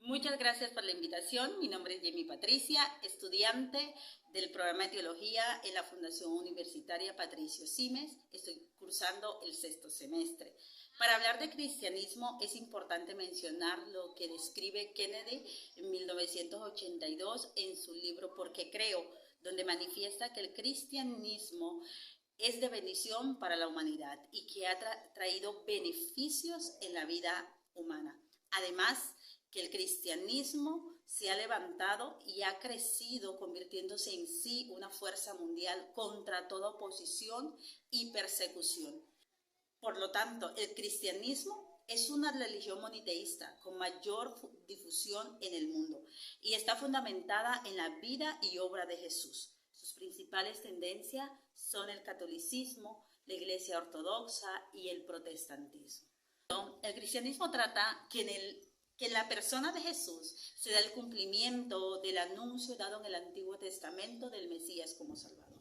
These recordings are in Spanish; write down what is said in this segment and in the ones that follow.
Muchas gracias por la invitación. Mi nombre es Jamie Patricia, estudiante del programa de Teología en la Fundación Universitaria Patricio Simes. Estoy cursando el 6º semestre. Para hablar de cristianismo es importante mencionar lo que describe Kennedy en 1982 en su libro ¿Por qué creo?, donde manifiesta que el cristianismo es de bendición para la humanidad y que ha traído beneficios en la vida humana. Además, que el cristianismo se ha levantado y ha crecido, convirtiéndose en sí una fuerza mundial contra toda oposición y persecución. Por lo tanto, el cristianismo es una religión moniteísta con mayor difusión en el mundo y está fundamentada en la vida y obra de Jesús. Sus principales tendencias son el catolicismo, la Iglesia ortodoxa y el protestantismo. El cristianismo trata que en la persona de Jesús se da el cumplimiento del anuncio dado en el Antiguo Testamento del Mesías como Salvador.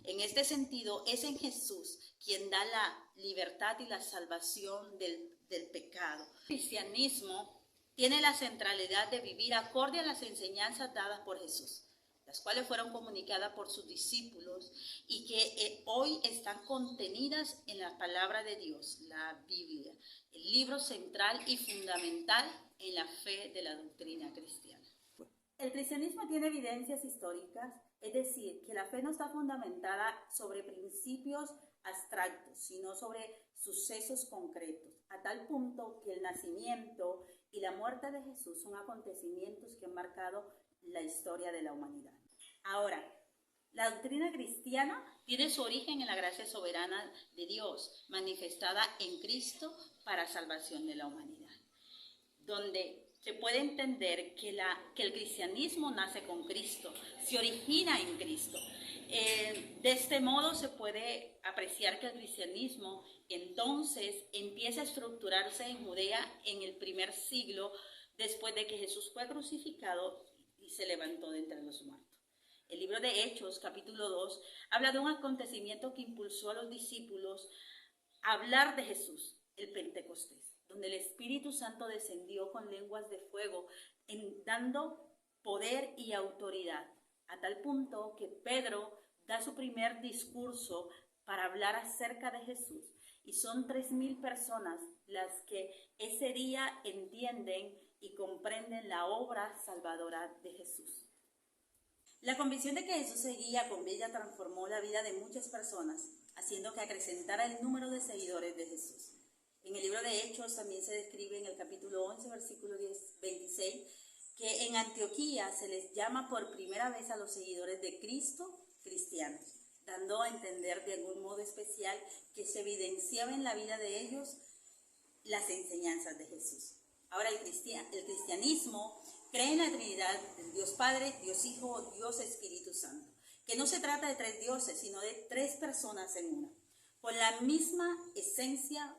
En este sentido, es en Jesús quien da la libertad y la salvación del pecado. El cristianismo tiene la centralidad de vivir acorde a las enseñanzas dadas por Jesús, las cuales fueron comunicadas por sus discípulos y que hoy están contenidas en la palabra de Dios, la Biblia, el libro central y fundamental en la fe de la doctrina cristiana. El cristianismo tiene evidencias históricas, es decir, que la fe no está fundamentada sobre principios abstractos, sino sobre sucesos concretos, a tal punto que el nacimiento y la muerte de Jesús son acontecimientos que han marcado la historia de la humanidad. Ahora, la doctrina cristiana tiene su origen en la gracia soberana de Dios, manifestada en Cristo para salvación de la humanidad, donde se puede entender que el cristianismo nace con Cristo, se origina en Cristo. De este modo se puede apreciar que el cristianismo entonces empieza a estructurarse en Judea en el primer siglo después de que Jesús fue crucificado y se levantó de entre los muertos. El libro de Hechos, capítulo 2, habla de un acontecimiento que impulsó a los discípulos a hablar de Jesús, el Pentecostés, donde el Espíritu Santo descendió con lenguas de fuego, dando poder y autoridad, a tal punto que Pedro da su primer discurso para hablar acerca de Jesús, y son 3,000 personas las que ese día entienden y comprenden la obra salvadora de Jesús. La convicción de que Jesús seguía con vida transformó la vida de muchas personas, haciendo que acrecentara el número de seguidores de Jesús. En el libro de Hechos también se describe en el capítulo 11, versículo 26, que en Antioquía se les llama por primera vez a los seguidores de Cristo cristianos, dando a entender de algún modo especial que se evidenciaba en la vida de ellos las enseñanzas de Jesús. Ahora el cristianismo cree en la Trinidad del Dios Padre, Dios Hijo, Dios Espíritu Santo, que no se trata de 3 dioses, sino de 3 personas en una, con la misma esencia,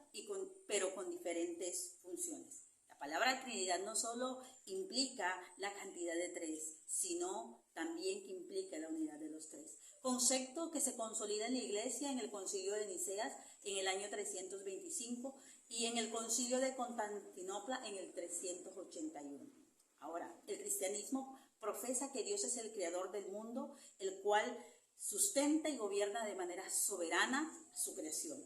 pero con diferentes funciones. La palabra Trinidad no solo implica la cantidad de 3, sino también que implica la unidad de los 3. Concepto que se consolida en la Iglesia en el Concilio de Niceas en el año 325 y en el Concilio de Constantinopla en el 381. Ahora, el cristianismo profesa que Dios es el creador del mundo, el cual sustenta y gobierna de manera soberana su creación,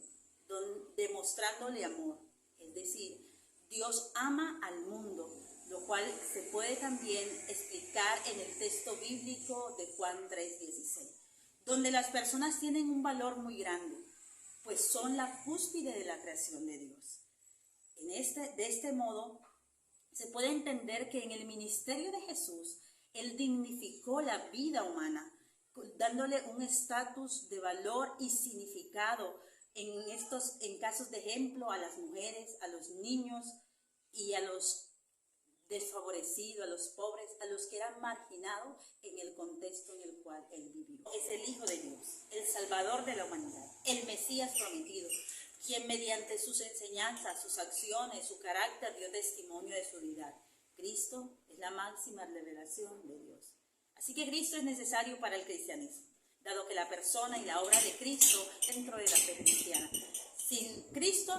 demostrándole amor. Es decir, Dios ama al mundo, lo cual se puede también explicar en el texto bíblico de Juan 3:16, donde las personas tienen un valor muy grande, pues son la cúspide de la creación de Dios. De este modo, se puede entender que en el ministerio de Jesús, Él dignificó la vida humana, dándole un estatus de valor y significado en casos de ejemplo a las mujeres, a los niños y a los desfavorecidos, a los pobres, a los que eran marginados en el contexto en el cual Él vivió. Es el Hijo de Dios, el Salvador de la humanidad, el Mesías prometido, quien mediante sus enseñanzas, sus acciones, su carácter dio testimonio de su deidad. Cristo es la máxima revelación de Dios. Así que Cristo es necesario para el cristianismo, dado que la persona y la obra de Cristo dentro de la fe cristiana. Sin Cristo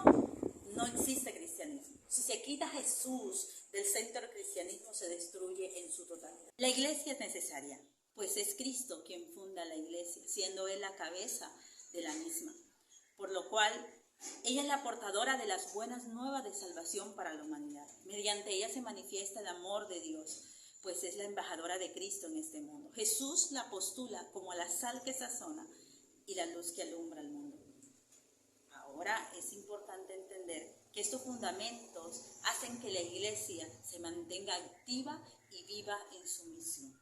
no existe cristianismo. Si se quita a Jesús del centro del cristianismo, se destruye en su totalidad. La iglesia es necesaria, pues es Cristo quien funda la iglesia, siendo Él la cabeza de la misma. Por lo cual, ella es la portadora de las buenas nuevas de salvación para la humanidad. Mediante ella se manifiesta el amor de Dios, pues es la embajadora de Cristo en este mundo. Jesús la postula como la sal que sazona y la luz que alumbra al mundo. Ahora es importante entender que estos fundamentos hacen que la iglesia se mantenga activa y viva en su misión.